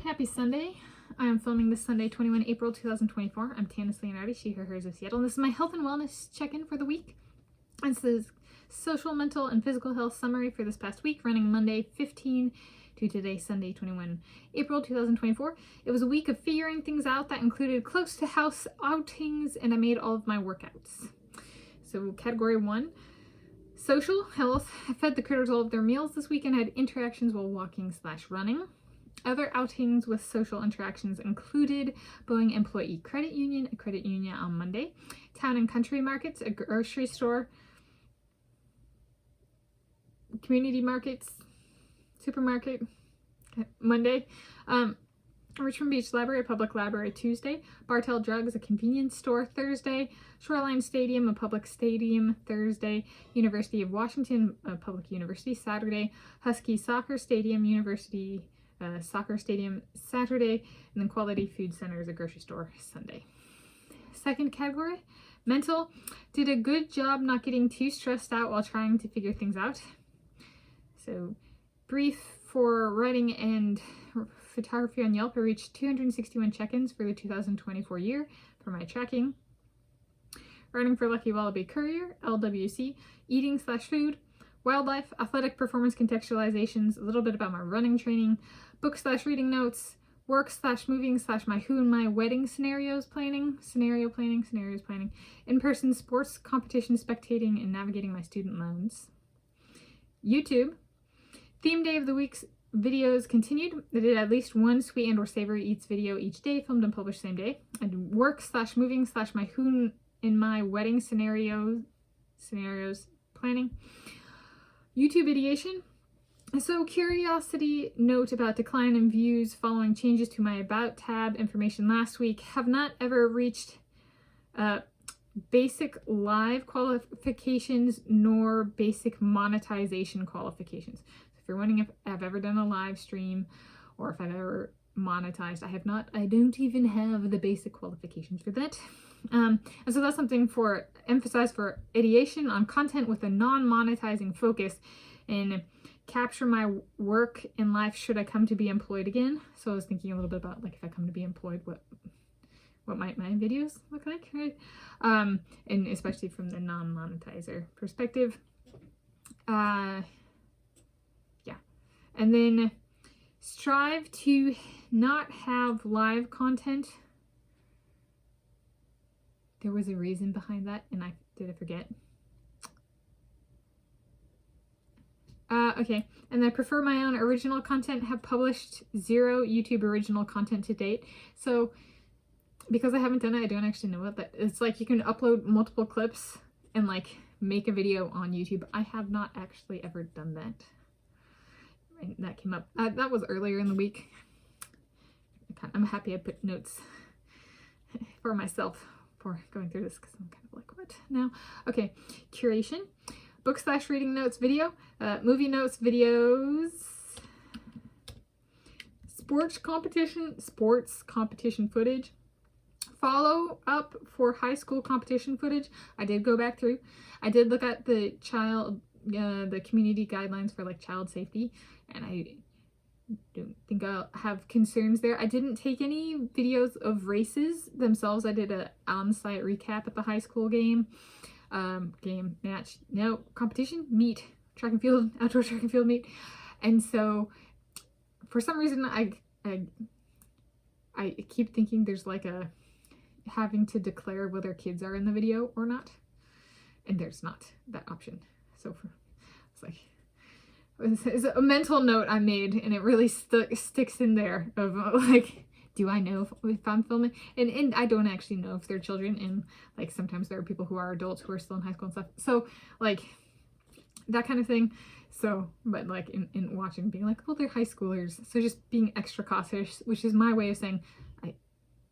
Happy Sunday. I am filming this Sunday, 21 April 2024. I'm Tanis Leonardi, she, her, hers of Seattle, and this is my health and wellness check-in for the week. This is social, mental, and physical health summary for this past week, running Monday 15 to today, Sunday, 21 April 2024. It was a week of figuring things out that included close to house outings, and I made all of my workouts. So category 1, social health. I fed the critters all of their meals this week and had interactions while walking/running. Other outings with social interactions included Boeing Employee Credit Union, a credit union on Monday, town and country markets, a grocery store, community markets, supermarket, Monday, Richmond Beach Library, a public library Tuesday, Bartell Drugs, a convenience store Thursday, Shoreline Stadium, a public stadium Thursday, University of Washington, a public university Saturday, Husky Soccer Stadium, University Soccer Stadium Saturday, and then Quality Food Center is a grocery store Sunday. Second category, mental. Did a good job not getting too stressed out while trying to figure things out. So brief for writing and photography on Yelp. I reached 261 check-ins for the 2024 year for my tracking. Writing for Lucky Wallaby Courier, LWC, eating/food, wildlife, athletic performance contextualizations, a little bit about my running training, book/reading notes, work/moving/my who and my wedding scenarios planning, in-person sports competition spectating and navigating my student loans. YouTube, theme day of the week's videos continued. I did at least one sweet and or savory eats video each day, filmed and published same day. I did work/moving/my who in my wedding scenarios planning. YouTube ideation. So curiosity note about decline in views following changes to my About tab information last week. Have not ever reached basic live qualifications nor basic monetization qualifications. So if you're wondering if I've ever done a live stream or if I've ever monetized, I have not. I don't even have the basic qualifications for that. And so that's something for emphasize for ideation on content with a non-monetizing focus and capture my work in life should I come to be employed again. So I was thinking a little bit about like if I come to be employed, what might my videos look like, right? And especially from the non-monetizer perspective. Yeah. And then strive to not have live content. There was a reason behind that, and I forget. Okay, and I prefer my own original content, have published 0 YouTube original content to date. So because I haven't done it, I don't actually know what that it's like. You can upload multiple clips and like make a video on YouTube. I have not actually ever done that. And that came up. That was earlier in the week. I'm happy I put notes for myself for going through this because I'm kind of like, what now? Okay, curation, book/reading notes video, movie notes videos, sports competition footage, follow up for high school competition footage. I did go back through. I did look at the the community guidelines for like child safety, and I don't think I'll have concerns there. I didn't take any videos of races themselves. I did a on-site recap at the high school game, competition, meet, track and field, outdoor track and field meet. And so for some reason I keep thinking there's like a having to declare whether kids are in the video or not, and there's not that option. So it's like it's a mental note I made, and it really sticks in there of like, do I know if I'm filming? And I don't actually know if they're children, and like sometimes there are people who are adults who are still in high school and stuff. So like that kind of thing. So, but like in watching, being like, well, they're high schoolers. So just being extra cautious, which is my way of saying,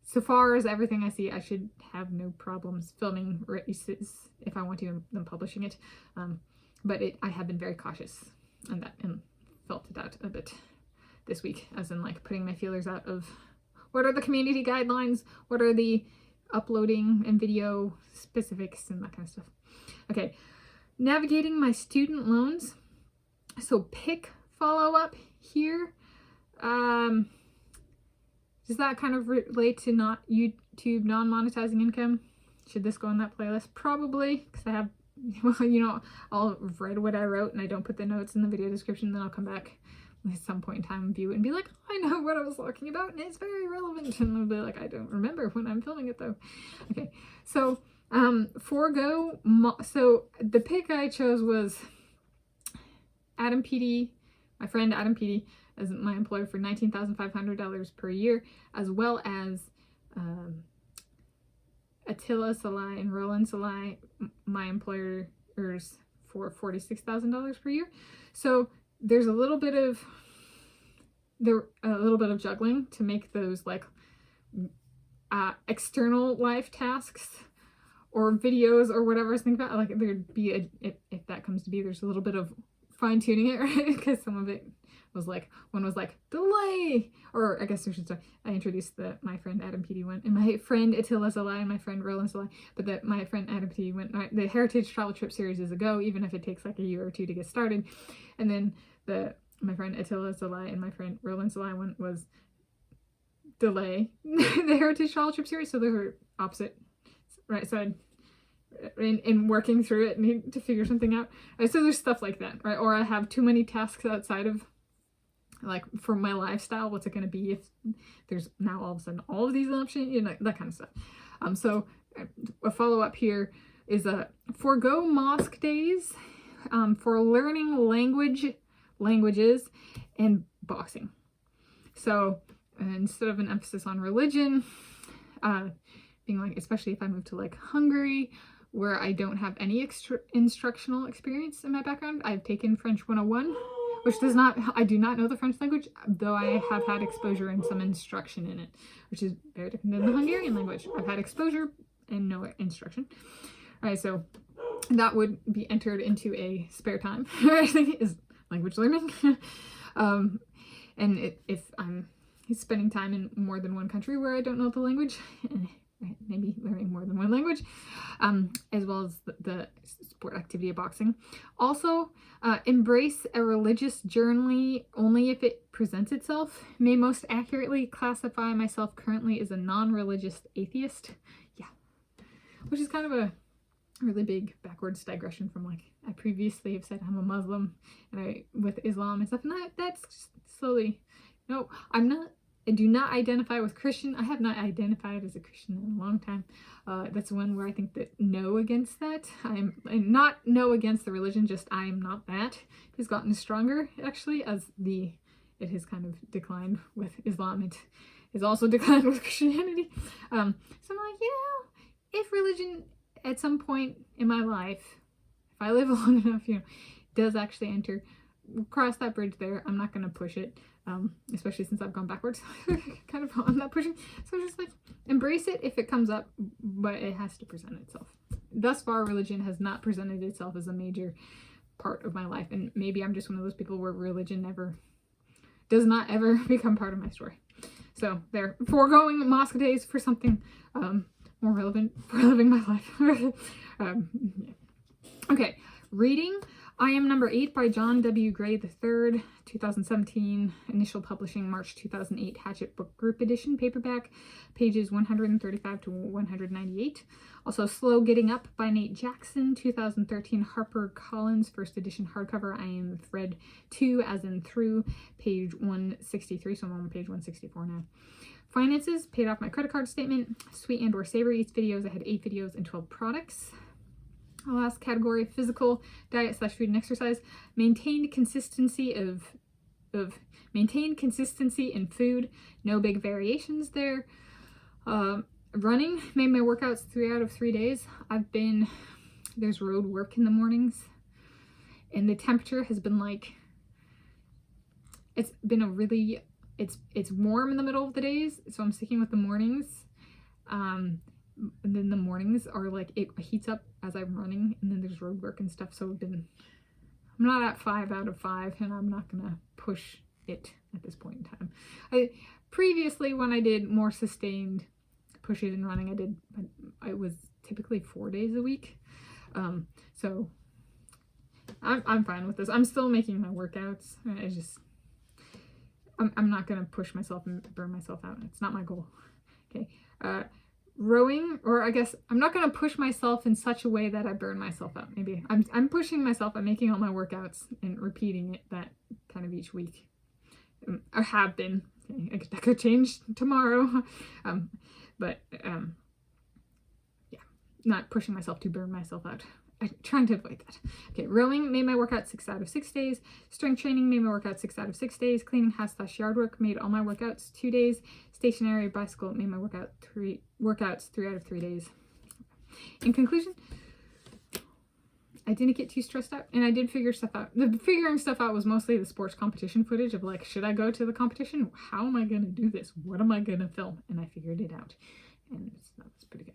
so far as everything I see, I should have no problems filming races if I want to and then publishing it. But I have been very cautious on that and felt it out a bit this week, as in like putting my feelers out of what are the community guidelines, what are the uploading and video specifics and that kind of stuff. Okay, navigating my student loans. So pick follow up here. Does that kind of relate to not YouTube non-monetizing income? Should this go on that playlist? Probably, because I have, well, you know, I'll read what I wrote and I don't put the notes in the video description, then I'll come back at some point in time and view it and be like, I know what I was talking about and it's very relevant. And I'll be like, I don't remember when I'm filming it though. Okay, so so the pick I chose was Adam PD, my friend Adam PD, as my employer for $19,500 per year, as well as Attila Salai and Roland Salai, my employers, for $46,000 per year. So there's a little bit of juggling to make those like external life tasks or videos or whatever I was thinking about. Like there'd be if that comes to be, there's a little bit of fine tuning it, right? Because some of it was like, one was like delay, or I guess I should say, I introduced my friend Adam PD one, and my friend Attila Salai and my friend Roland Salai, but my friend Adam PD went, the Heritage Travel Trip series is a go, even if it takes like a year or two to get started. And then my friend Attila Salai and my friend Roland Salai one was delay the Heritage Travel Trip series, so they were opposite, right side. In working through it, need to figure something out. So there's stuff like that, right? Or I have too many tasks outside of, like, for my lifestyle, what's it going to be if there's now all of a sudden all of these options, you know, that kind of stuff. So a follow-up here is forgo mosque days for learning languages and boxing. So instead of an emphasis on religion, being like, especially if I move to like Hungary, where I don't have any instructional experience in my background, I've taken French 101, which I do not know the French language, though I have had exposure and some instruction in it, which is very different than the Hungarian language. I've had exposure and no instruction. All right, so that would be entered into a spare time, I think, is language learning. And if I'm spending time in more than one country where I don't know the language, maybe learning more than one language, as well as the sport activity of boxing. Also, embrace a religious journey only if it presents itself. May most accurately classify myself currently as a non-religious atheist. Yeah, which is kind of a really big backwards digression from, like, I previously have said I'm a Muslim and with Islam and stuff, and that's just slowly, no, I do not identify with Christian. I have not identified as a Christian in a long time. That's one where I think that no against that. I'm not no against the religion, just I am not that. It's gotten stronger, actually, as it has kind of declined with Islam. It has also declined with Christianity. So I'm like, you know, if religion at some point in my life, if I live long enough, you know, does actually cross that bridge there, I'm not going to push it. Especially since I've gone backwards, kind of on that pushing. So just like embrace it if it comes up, but it has to present itself. Thus far, religion has not presented itself as a major part of my life, and maybe I'm just one of those people where religion does not ever become part of my story. So they're foregoing mosque days for something more relevant for living my life. Yeah. Okay, reading. I Am Number 8 by John W. Gray III, 2017, initial publishing March 2008, Hatchet Book Group Edition, paperback, pages 135 to 198. Also, Slow Getting Up by Nate Jackson, 2013, HarperCollins, first edition hardcover. I am thread 2, as in through, page 163, so I'm on page 164 now. Finances, paid off my credit card statement. Sweet and or savory eats videos. I had 8 videos and 12 products. Last category, physical diet / food and exercise. Maintained consistency in food. No big variations there. Running, made my workouts 3 out of 3 days. There's road work in the mornings, and the temperature has been like, it's warm in the middle of the days, so I'm sticking with the mornings. And then the mornings are like, it heats up as I'm running, and then there's road work and stuff, so I'm not at 5 out of 5, and I'm not gonna push it at this point in time. Previously, when I did more sustained pushes and running, I was typically 4 days a week. So I'm fine with this. I'm still making my workouts. I'm not going to push myself and burn myself out. It's not my goal. Okay. Rowing, or I guess I'm not going to push myself in such a way that I burn myself out. Maybe I'm pushing myself. I'm making all my workouts and repeating it that kind of each week. I have been. Okay. That could change tomorrow. Yeah, not pushing myself to burn myself out. I'm trying to avoid that. Okay, rowing made my workout 6 out of 6 days. Strength training made my workout 6 out of 6 days. Cleaning house/yard work made all my workouts 2 days. Stationary bicycle made my workouts 3 out of 3 days. In conclusion, I didn't get too stressed out, and I did figure stuff out. The figuring stuff out was mostly the sports competition footage of like, should I go to the competition? How am I going to do this? What am I going to film? And I figured it out, and that was pretty good.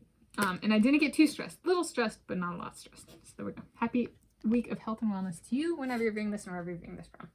And I didn't get too stressed. A little stressed, but not a lot stressed. So there we go. Happy week of health and wellness to you whenever you're viewing this and wherever you're viewing this from.